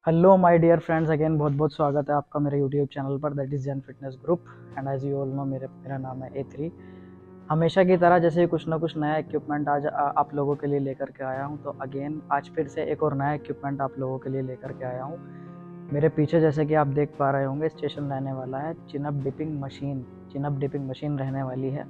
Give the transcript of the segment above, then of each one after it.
Hello my dear friends, again बहुत बहुत स्वागत है आपका मेरे यूट्यूब चैनल पर, that is Jain fitness group. And as you all know, मेरा नाम है A3। हमेशा की तरह जैसे ही कुछ ना कुछ नया इक्विपमेंट आज आप लोगों के लिए लेकर के आया हूं, तो अगेन आज फिर से एक और नया इक्विपमेंट आप लोगों के लिए लेकर के आया हूं। मेरे पीछे जैसे कि आप देख पा रहे होंगे, स्टेशन रहने वाला है chin-up dipping machine. Chin-up dipping machine रहने वाली है।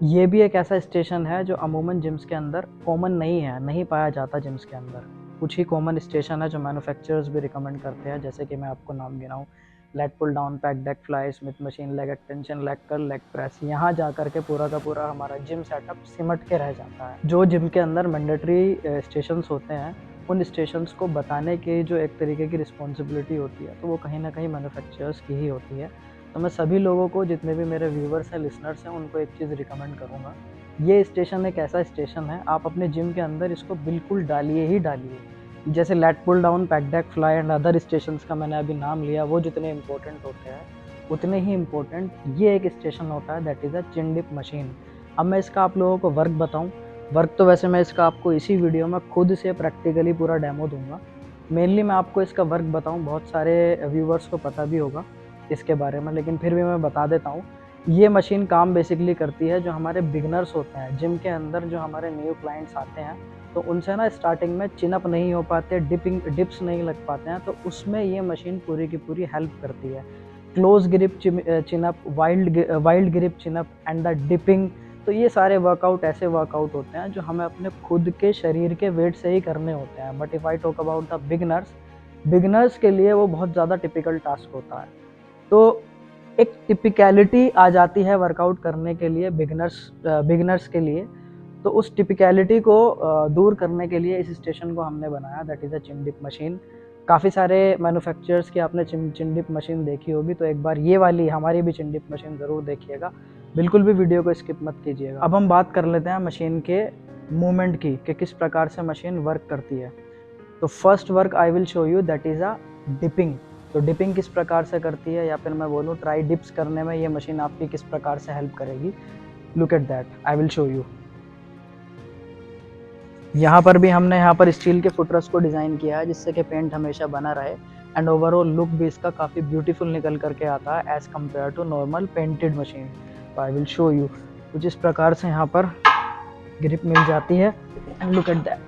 ये भी एक ऐसा स्टेशन है जो अमूमन जिम्स के अंदर कॉमन नहीं है, नहीं पाया जाता जिम्स के अंदर। कुछ ही कॉमन स्टेशन है जो मैन्युफैक्चरर्स भी रिकमेंड करते हैं, जैसे कि मैं आपको नाम गिनाऊँ: lat pull down, pec deck fly, Smith machine, leg extension, leg curl, leg press. यहाँ जा करके पूरा का पूरा हमारा जिम सेटअप सिमट के रह जाता है। जो जिम के अंदर मैंडेटरी स्टेशंस होते हैं, उन स्टेशंस को बताने की जो एक तरीके की रिस्पॉन्सिबिलिटी होती है, तो वो कहीं ना कहीं मैन्युफैक्चरर्स की ही होती है। तो मैं सभी लोगों को, जितने भी मेरे व्यूवर्स हैं, लिसनर्स हैं, उनको एक चीज़ रिकमेंड करूँगा। ये स्टेशन एक ऐसा स्टेशन है, आप अपने जिम के अंदर इसको बिल्कुल डालिए ही डालिए। जैसे lat pull down, pec deck fly and other stations का मैंने अभी नाम लिया, वो जितने इंपॉर्टेंट होते हैं उतने ही इम्पोर्टेंट ये एक स्टेशन होता है, that is a chin dip machine. अब मैं इसका आप लोगों को वर्क बताऊँ। वर्क तो वैसे मैं इसका आपको इसी वीडियो में खुद से प्रैक्टिकली पूरा डेमो दूंगा। मेनली मैं आपको इसका वर्क बताऊँ, बहुत सारे व्यूवर्स को पता भी होगा इसके बारे में, लेकिन फिर भी मैं बता देता हूँ। ये मशीन काम बेसिकली करती है, जो हमारे बिगनर्स होते हैं जिम के अंदर, जो हमारे न्यू क्लाइंट्स आते हैं, तो उनसे ना स्टार्टिंग में चिनअप नहीं हो पाते, डिप्स नहीं लग पाते हैं, तो उसमें ये मशीन पूरी की पूरी हेल्प करती है। Close grip chin-up, wild grip chin-up and the dipping. तो ये सारे वर्कआउट ऐसे वर्कआउट होते हैं जो हमें अपने खुद के शरीर के वेट से ही करने होते हैं। But if I talk about the beginners के लिए वो बहुत ज़्यादा टिपिकल टास्क होता है। तो एक टिपिकलिटी आ जाती है वर्कआउट करने के लिए बिगनर्स के लिए। तो उस टिपिकलिटी को दूर करने के लिए इस स्टेशन को हमने बनाया, that is a chin dip machine. काफ़ी सारे मैन्युफैक्चरर्स की आपने चिन डिप मशीन देखी होगी, तो एक बार ये वाली हमारी भी चिन डिप मशीन ज़रूर देखिएगा। बिल्कुल भी वीडियो को स्किप मत कीजिएगा। अब हम बात कर लेते हैं मशीन के मूवमेंट की, कि किस प्रकार से मशीन वर्क करती है। तो first work I will show you, that is a dipping. तो डिपिंग किस प्रकार से करती है, या फिर मैं बोलूँ ट्राई डिप्स करने में ये मशीन आपकी किस प्रकार से हेल्प करेगी। Look at that, I will show you. यहाँ पर भी हमने यहाँ पर स्टील के फुटरेस्ट को डिज़ाइन किया है, जिससे कि पेंट हमेशा बना रहे एंड ओवरऑल लुक भी इसका काफ़ी ब्यूटीफुल निकल करके आता है as compare to normal painted machine. तो आई विल शो यू कुछ इस प्रकार से यहाँ पर ग्रिप मिल जाती है and look at that.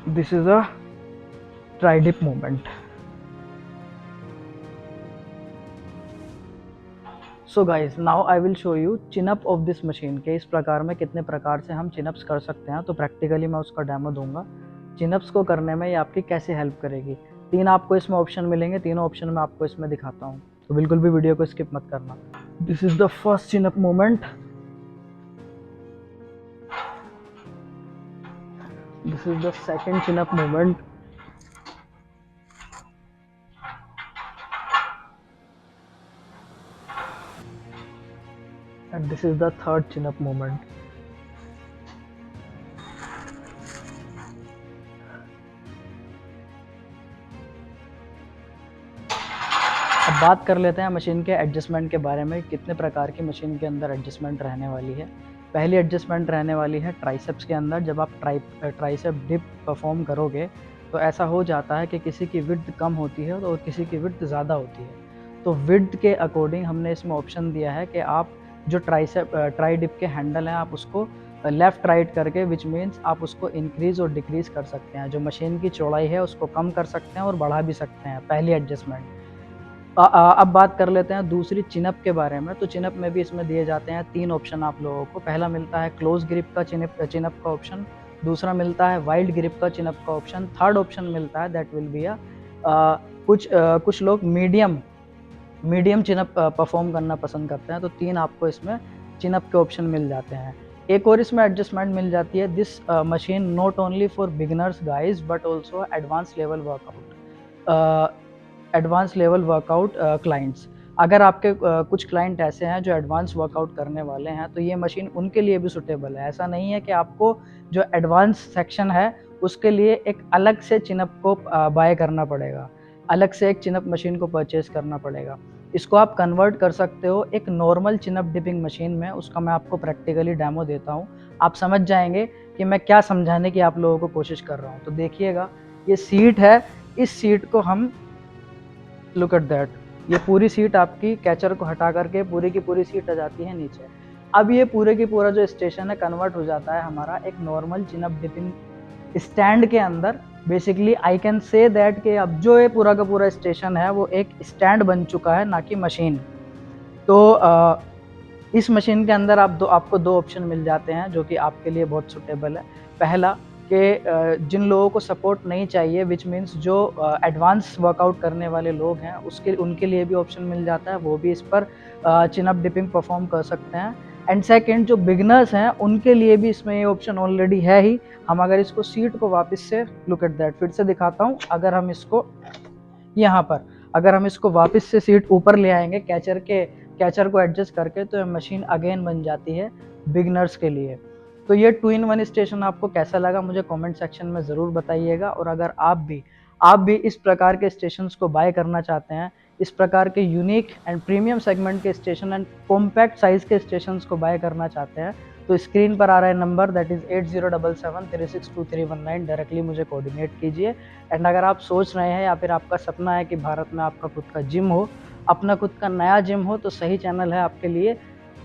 This is a tri dip movement. So guys, now I will show you chin up of this machine, के इस प्रकार में कितने प्रकार से हम चिनअप्स कर सकते हैं। तो प्रैक्टिकली मैं उसका डेमो दूंगा। चिनअप्स को करने में ये आपकी कैसे हेल्प करेगी। 3 आपको इसमें ऑप्शन मिलेंगे, तीनों ऑप्शन मैं आपको इसमें दिखाता हूँ, तो बिल्कुल भी वीडियो को स्किप मत करना। This is the first chin-up movement, this is the second chin-up movement, and this is the third chin-up movement. अब बात कर लेते हैं मशीन के एडजस्टमेंट के बारे में, कितने प्रकार की मशीन के अंदर एडजस्टमेंट रहने वाली है। पहली एडजस्टमेंट रहने वाली है ट्राइसेप्स के अंदर। जब आप ट्राइसेप डिप परफॉर्म करोगे, तो ऐसा हो जाता है कि किसी की विड्थ कम होती है और किसी की विड्थ ज़्यादा होती है। तो विड्थ के अकॉर्डिंग हमने इसमें ऑप्शन दिया है कि आप जो ट्राई डिप के हैंडल हैं, आप उसको लेफ़्ट राइट करके, विच मीन्स आप उसको इंक्रीज़ और डिक्रीज़ कर सकते हैं। जो मशीन की चौड़ाई है उसको कम कर सकते हैं और बढ़ा भी सकते हैं, पहली एडजस्टमेंट। अब बात कर लेते हैं दूसरी चिनअप के बारे में। तो चिनअप में भी इसमें दिए जाते हैं 3 ऑप्शन आप लोगों को। पहला मिलता है क्लोज ग्रिप का चिनअप का ऑप्शन, दूसरा मिलता है वाइल्ड ग्रिप का चिनअप का ऑप्शन, थर्ड ऑप्शन मिलता है दैट विल बी कुछ लोग मीडियम चिनअप परफॉर्म करना पसंद करते हैं। तो 3 आपको इसमें चिनअप के ऑप्शन मिल जाते हैं। एक और इसमें एडजस्टमेंट मिल जाती है, this machine not only for beginners guys but also advance level workout clients. अगर आपके कुछ क्लाइंट ऐसे हैं जो एडवांस वर्कआउट करने वाले हैं, तो ये मशीन उनके लिए भी सुटेबल है। ऐसा नहीं है कि आपको जो एडवांस सेक्शन है उसके लिए एक अलग से चिनअप को बाय करना पड़ेगा, अलग से एक चिनअप मशीन को परचेज करना पड़ेगा। इसको आप कन्वर्ट कर सकते हो एक नॉर्मल चिन अप डिपिंग मशीन में। उसका मैं आपको प्रैक्टिकली डेमो देता हूँ, आप समझ जाएंगे कि मैं क्या समझाने की आप लोगों को कोशिश कर रहा हूँ। तो देखिएगा, ये सीट है, इस सीट को हम, लुक एट दैट, ये पूरी सीट आपकी कैचर को हटा करके पूरी की पूरी सीट आ जाती है नीचे। अब ये पूरे की पूरा जो स्टेशन है कन्वर्ट हो जाता है हमारा एक नॉर्मल चिन अप डिपिंग स्टैंड के अंदर। Basically I can say that कि अब जो ये पूरा का पूरा स्टेशन है वो एक स्टैंड बन चुका है, ना कि मशीन। तो इस मशीन के अंदर आपको दो ऑप्शन मिल जाते हैं जो कि आपके लिए बहुत सुटेबल है। पहला कि जिन लोगों को सपोर्ट नहीं चाहिए, विच मीन्स जो एडवांस वर्कआउट करने वाले लोग हैं उनके लिए भी ऑप्शन मिल जाता है, वो भी इस पर चिन अप डिपिंग परफॉर्म कर सकते हैं। एंड सेकंड, जो बिगनर्स हैं उनके लिए भी इसमें ये ऑप्शन ऑलरेडी है ही। हम अगर इसको सीट को वापस से, लुक एट दैट, फिर से दिखाता हूँ, अगर हम इसको यहाँ पर, अगर हम इसको वापस से सीट ऊपर ले आएंगे कैचर को एडजस्ट करके, तो ये मशीन अगेन बन जाती है बिगनर्स के लिए। तो ये 2-in-1 स्टेशन आपको कैसा लगा मुझे कमेंट सेक्शन में ज़रूर बताइएगा। और अगर आप भी इस प्रकार के स्टेशंस को बाय करना चाहते हैं, इस प्रकार के यूनिक एंड प्रीमियम सेगमेंट के स्टेशन एंड कॉम्पैक्ट साइज के स्टेशंस को बाय करना चाहते हैं, तो स्क्रीन पर आ रहा है नंबर, दैट इज़ 8077362319, डायरेक्टली मुझे कोऑर्डिनेट कीजिए। एंड अगर आप सोच रहे हैं या फिर आपका सपना है कि भारत में आपका खुद का जिम हो, अपना खुद का नया जिम हो, तो सही चैनल है आपके लिए,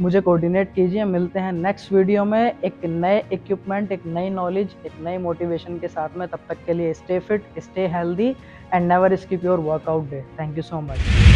मुझे कोऑर्डिनेट कीजिए। मिलते हैं नेक्स्ट वीडियो में एक नए इक्विपमेंट, एक नई नॉलेज, एक नई मोटिवेशन के साथ में। तब तक के लिए stay fit, stay healthy and never skip your workout day. Thank you so much.